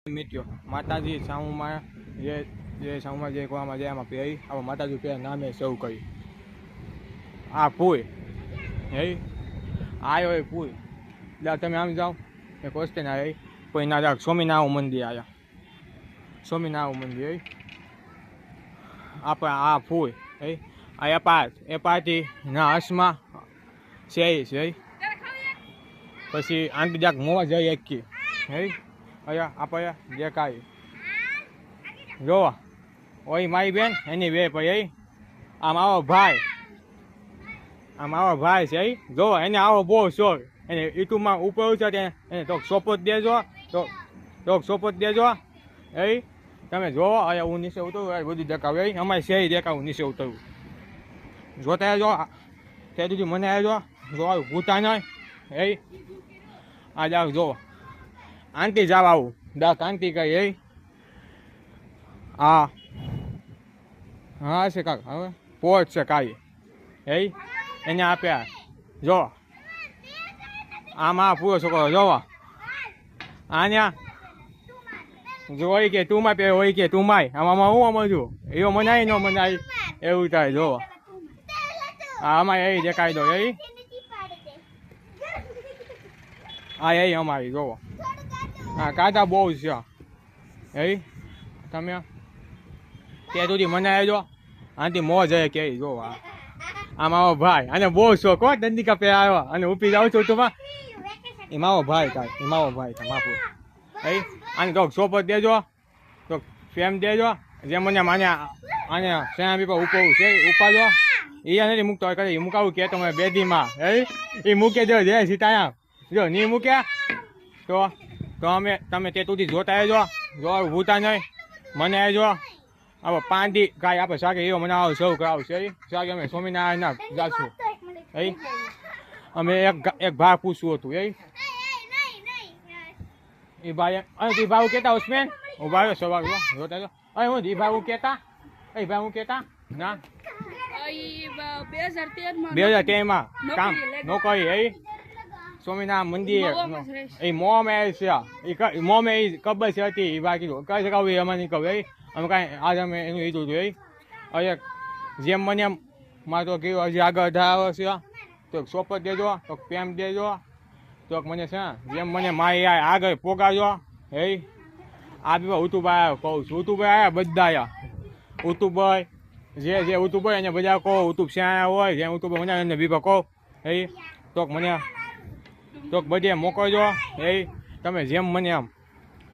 મિત્રો માતાજી સામુમાં જે સામુમાં જે કહેવામાં જાય એમાં પહેરી આવો માતાજી પહેર નામે સૌ કરી આ પૂય હે આવ્યો એ પૂય એટલે તમે આમ જાઓ એ ક્વેશ્ચન આવે કોઈ ના જાવ સ્વામિનારાયણ મંદિર આવ્યા સ્વામિનારાયણ મંદિર હે આપણે આ પૂય હે આ એ પાર્ટી ના હસમાં છે હે પછી આંટી જાક મોવા જાય એકી હે અહીંયા આપણે દેખાય જોવા ઓય મારી બેન એની બે પછી આમ આવો ભાઈ છે જોવા એને આવો બહુ શોખ એને યુટ્યુબમાં ઉપર છે એને તો સોપોત દેજો તો સોપોત દેજો એ તમે જોવો અહીંયા હું નીચે ઉતરું બધું દેખાવ અમારે શેરી દેખાવું નીચે ઉતરવું જોતા જો ત્યાં સુધી મને આવજો જો ભૂતા નહીં એ આ જાવ જોવો આંટી જાવ આવું દાક આંટી કઈ એ હા છે કાક હવે પોચ છે કાંઈ એ એને આપ્યા જો આમાં પૂરો છોકરો જોવા આન્યા જો હોય કે તું માં પે હોય કે તું માય આમાં હું સમજુ એવો મનાય ન મનાય એવું થાય જોવા આમાં એ દેખાય દો એ હા એ અમારી જોવો હા કાંટા બહુ છે એ તમે ત્યાં સુધી મને આવજો આથી મોજ હે કે જોવા આમ આવો ભાઈ અને બહુ શોખ હો દંડિકા પે આવ્યો અને ઉપી જાઉં છું તું એ માવો ભાઈ થાય એ માવો ભાઈ થાય માપું એ આને તો સોપત દેજો તો ફેમ દેજો જે મને માને આને સેના પીપા ઉપાવું છે ઉપાડો એ નથી મૂકતો હોય કરે મૂકાવું કે તમે બેદીમાં એ મૂકે જો જય સીતાયા જો નહીં મૂક્યા તો અમે તમે તે સુધી જોતા આવજો જો ભૂતા નહીં મને આવજો હવે 5 દી કાંઈ આપણે શાકે એવો મને આવો સૌ કરાવશે શાકે અમે સ્વામિનારાયણ જાશું એ અમે એક ભાગ પૂછવું હતું એ ભાઈ એ ભાવ કેતા ઉસ્મેન ઉભા સવાર જોતા જો હું એ ભાવ કેતા એ ભાવ કેતા ના 2013 કામ નોકરી એ સ્વામિનારાયણ મંદિર એ મોમ છે મોમ એ કબર છે હતી એ બાકી કઈ શકાવ અમારી કહે અમે કાંઈ આજે અમે એનું લીધું હતું હવે જેમ મને એમ મારે તો કેવું હજી આગળ 18 વર્ષ તો સોપત દેજો તો પેમ દેજો તો મને છે જેમ મને મારી આગળ પોગાડજો હે આ બી ઉતુભાઈ કહું છું ઉતુભાઈ આવ્યા બધા આવ્યા ઉતુભાઈ જે ઉતુભાઈ એને બધા કહો ઉતુબ શ્યાં હોય જેમ ઉતુભાઈ મને એને બીબા કહો હે તો મને તો બધે મોકલજો એ તમે જેમ મને આમ